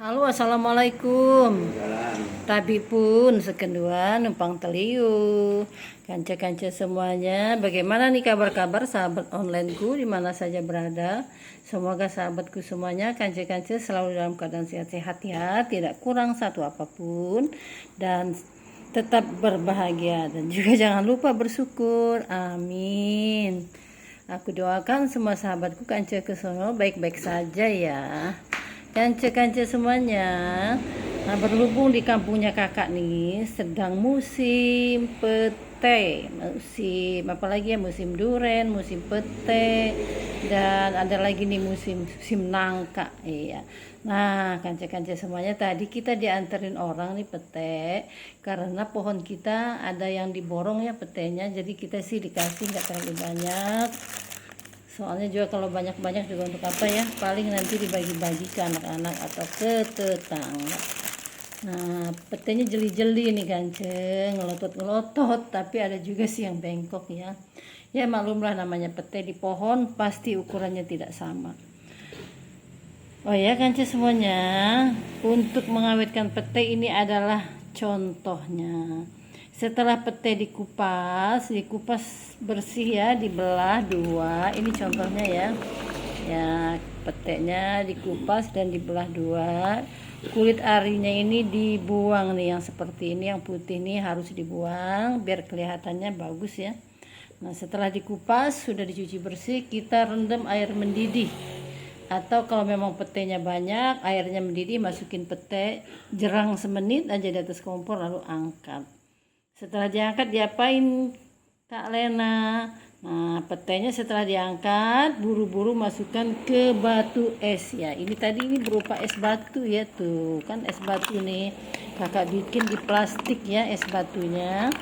Halo, assalamualaikum. Tabi pun sekendua numpang teliu. Kanca-kanca semuanya, bagaimana nih kabar-kabar sahabat onlineku di mana saja berada? Semoga sahabatku semuanya, kanca-kanca selalu dalam keadaan sehat-sehat ya, tidak kurang satu apapun dan tetap berbahagia dan juga jangan lupa bersyukur. Amin. Aku doakan semua sahabatku kanca kesono baik-baik saja ya. Kanca-kanca semuanya, nah berhubung di kampungnya kakak nih sedang musim pete, musim duren, musim pete, dan ada lagi nih musim nangka, iya. Nah, kanca-kanca semuanya, tadi kita dianterin orang nih pete karena pohon kita ada yang diborong ya petenya, jadi kita sih dikasih nggak terlalu banyak. Soalnya juga kalau banyak-banyak juga untuk apa ya, paling nanti dibagi-bagi ke anak-anak atau ke tetangga. Nah, petenya jeli-jeli nih kanceng, ngelotot-ngelotot, tapi ada juga sih yang bengkok ya. Ya maklumlah namanya pete di pohon pasti ukurannya tidak sama. Oh ya kanceng semuanya, untuk mengawetkan pete ini adalah contohnya. Setelah pete dikupas bersih ya, dibelah dua. Ini contohnya ya. Ya, petenya dikupas dan dibelah dua. Kulit arinya ini dibuang nih, yang seperti ini, yang putih nih harus dibuang biar kelihatannya bagus ya. Nah, setelah dikupas sudah dicuci bersih, kita rendam air mendidih. Atau kalau memang petenya banyak, airnya mendidih, masukin pete, jerang semenit aja di atas kompor lalu angkat. Setelah diangkat diapain Kak Lena? Nah, petenya setelah diangkat buru-buru masukkan ke batu es ya. Ini berupa es batu ya, tuh kan es batu nih. Kakak bikin di plastik ya es batunya.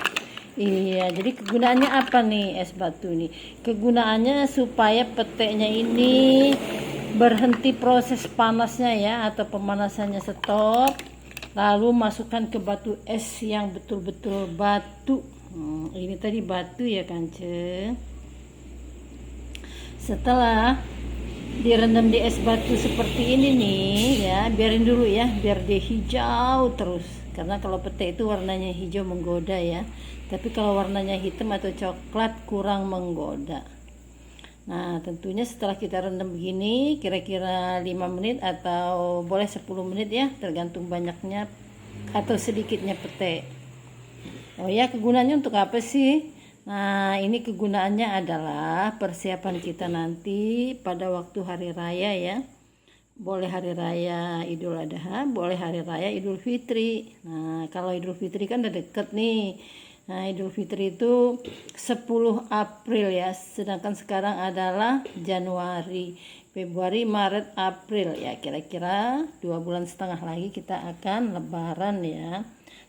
Iya, jadi kegunaannya apa nih es batu nih? Kegunaannya supaya petenya ini berhenti proses panasnya ya, atau pemanasannya stop. Lalu masukkan ke batu es yang betul-betul batu. Ini tadi batu ya kance. Setelah direndam di es batu seperti ini nih ya, biarin dulu ya biar dia hijau terus, karena kalau pete itu warnanya hijau menggoda ya, tapi kalau warnanya hitam atau coklat kurang menggoda. Nah, tentunya setelah kita rendam begini kira-kira 5 menit atau boleh 10 menit ya, tergantung banyaknya atau sedikitnya pete. Oh ya, kegunaannya untuk apa sih? Nah, ini kegunaannya adalah persiapan kita nanti pada waktu hari raya ya. Boleh hari raya Idul Adha, boleh hari raya Idul Fitri. Nah, kalau Idul Fitri kan udah deket nih. Nah, Idul Fitri itu 10 April ya, sedangkan sekarang adalah Januari, Februari, Maret, April ya, kira-kira 2,5 bulan lagi kita akan lebaran ya.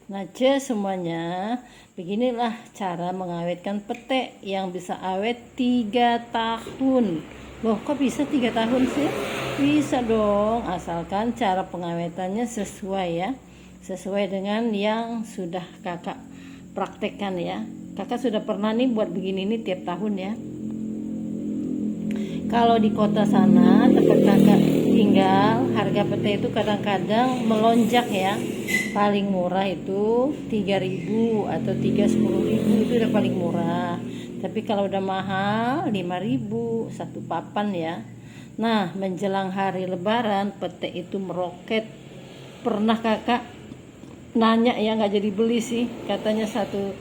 Nah, semuanya, beginilah cara mengawetkan pete yang bisa awet 3 tahun. Loh, kok bisa 3 tahun sih? Bisa dong, asalkan cara pengawetannya sesuai ya, sesuai dengan yang sudah kakak praktekkan ya. Kakak sudah pernah nih buat begini nih tiap tahun ya. Kalau di kota sana tempat kakak tinggal, harga pete itu kadang-kadang melonjak ya. Paling murah itu 3.000 atau 10.000 itu udah paling murah. Tapi kalau udah mahal 5.000 satu papan ya. Nah, menjelang hari lebaran pete itu meroket. Pernah kakak nanya ya, nggak jadi beli sih, katanya satu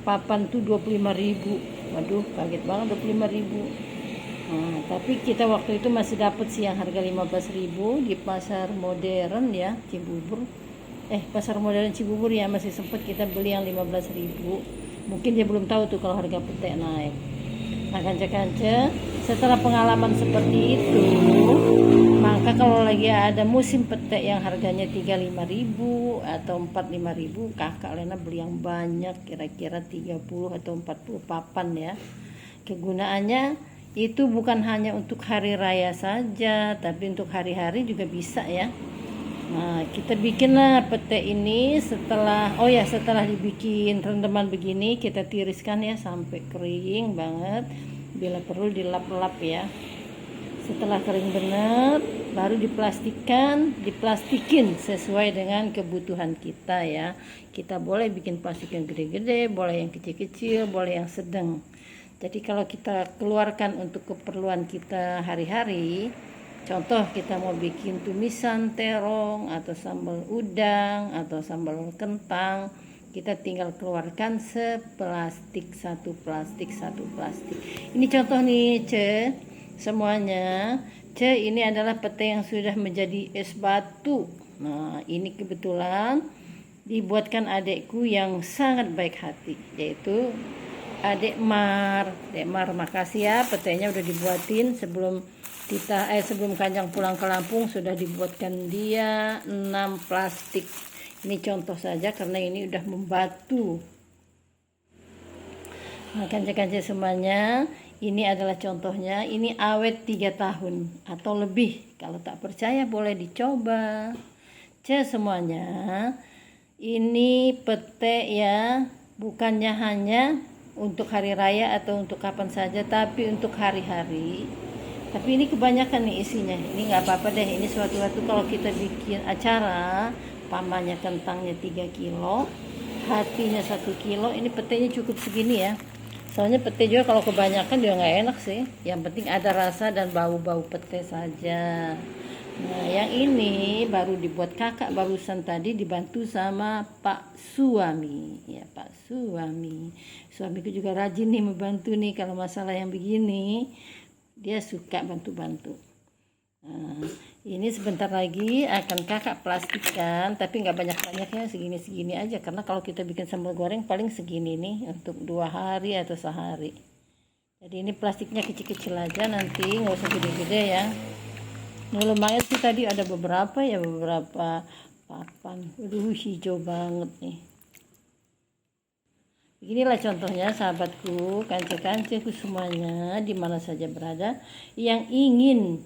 papan tuh 25.000. Waduh, kaget banget 25.000. Nah, tapi kita waktu itu masih dapat sih yang harga 15.000 di pasar modern ya Cibubur. Pasar modern Cibubur ya, masih sempat kita beli yang 15.000. Mungkin dia belum tahu tuh kalau harga pete naik. Nah, kanca-kanca, setelah pengalaman seperti itu, maka kalau lagi ada musim pete yang harganya 35.000 atau 45.000, kakak Lena beli yang banyak, kira-kira 30 atau 40 papan ya. Kegunaannya itu bukan hanya untuk hari raya saja, tapi untuk hari-hari juga bisa ya. Nah, kita bikinlah pete ini setelah dibikin rendaman begini, kita tiriskan ya sampai kering banget. Bila perlu dilap-lap ya. Setelah kering benar, baru diplastikin sesuai dengan kebutuhan kita ya. Kita boleh bikin plastik yang gede-gede, boleh yang kecil-kecil, boleh yang sedang. Jadi kalau kita keluarkan untuk keperluan kita hari-hari, contoh kita mau bikin tumisan terong atau sambal udang atau sambal kentang, kita tinggal keluarkan satu plastik. Ini contoh nih, semuanya. Ini adalah pete yang sudah menjadi es batu. Nah, ini kebetulan dibuatkan adekku yang sangat baik hati, yaitu Adek Mar. Adek Mar, makasih ya, petenya udah dibuatin sebelum Kanjang pulang ke Lampung, sudah dibuatkan dia 6 plastik. Ini contoh saja karena ini udah membatu. Nah, kanca-kanca semuanya, ini adalah contohnya. Ini awet 3 tahun atau lebih. Kalau tak percaya boleh dicoba. Semuanya, ini pete ya, bukannya hanya untuk hari raya atau untuk kapan saja, tapi untuk hari-hari. Tapi ini kebanyakan nih isinya. Ini nggak apa-apa deh. Ini suatu-suatu kalau kita bikin acara, pamannya kentangnya 3 kilo, hatinya 1 kilo, ini petenya cukup segini ya. Soalnya pete juga kalau kebanyakan juga nggak enak sih. Yang penting ada rasa dan bau-bau pete saja. Nah, yang ini baru dibuat kakak barusan tadi, dibantu sama Pak Suami. Ya, Pak Suami. Suamiku juga rajin nih membantu nih kalau masalah yang begini. Dia suka bantu-bantu. Nah, ini sebentar lagi akan kakak plastikan, tapi nggak banyak-banyaknya, segini-segini aja, karena kalau kita bikin sambal goreng paling segini nih untuk 2 hari atau sehari. Jadi ini plastiknya kecil-kecil aja, nanti nggak usah gede-gede ya. Nah, lumayan sih, tadi ada beberapa papan. Aduh, hijau banget nih. Beginilah contohnya sahabatku, kance-kanceku semuanya, dimana saja berada, yang ingin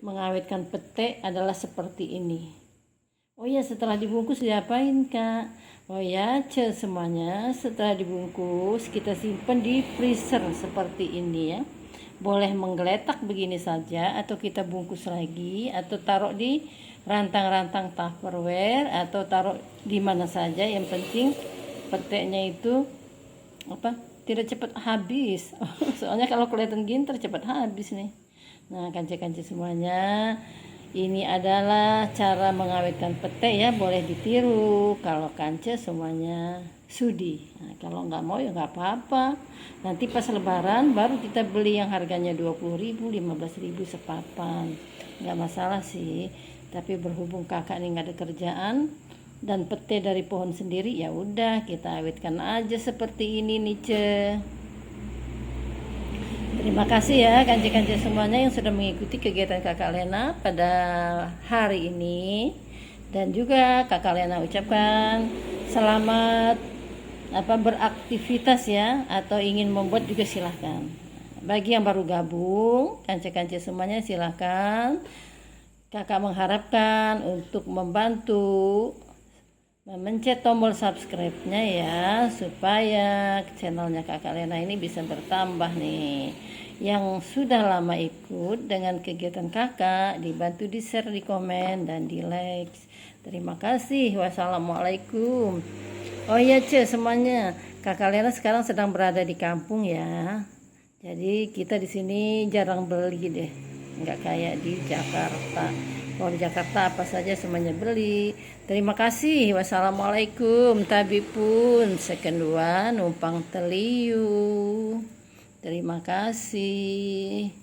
mengawetkan pete adalah seperti ini. Oh ya, setelah dibungkus diapain kak? Oh ya, semuanya, setelah dibungkus kita simpan di freezer seperti ini ya. Boleh menggeletak begini saja, atau kita bungkus lagi, atau taruh di rantang-rantang Tupperware, atau taruh di mana saja. Yang penting petenya itu tidak cepat habis. Soalnya kalau kelihatan ginter cepat habis nih. Nah, kanci-kanci semuanya, ini adalah cara mengawetkan pete ya, boleh ditiru kalau kanci semuanya sudi. Nah, kalau nggak mau ya nggak apa-apa. Nanti pas lebaran baru kita beli yang harganya 20.000, 15.000 sepapan. Nggak masalah sih. Tapi berhubung kakak nih nggak ada kerjaan dan pete dari pohon sendiri, ya udah kita awetkan aja seperti ini nih, Terima kasih ya kanci-kanci semuanya yang sudah mengikuti kegiatan Kakak Lena pada hari ini. Dan juga Kakak Lena ucapkan selamat beraktivitas ya, atau ingin membuat juga silahkan. Bagi yang baru gabung, kanci-kanci semuanya silahkan. Kakak mengharapkan untuk membantu memencet tombol subscribe-nya ya, supaya channelnya Kakak Lena ini bisa bertambah nih. Yang sudah lama ikut dengan kegiatan kakak, dibantu di share, di komen, dan di like. Terima kasih. Wassalamualaikum. Oh iya semuanya, Kakak Lena sekarang sedang berada di kampung ya. Jadi kita di sini jarang beli deh, nggak kayak di Jakarta. Kalau di Jakarta apa saja semuanya beli. Terima kasih. Wassalamualaikum. Tabi pun sekendua numpang teliu. Terima kasih.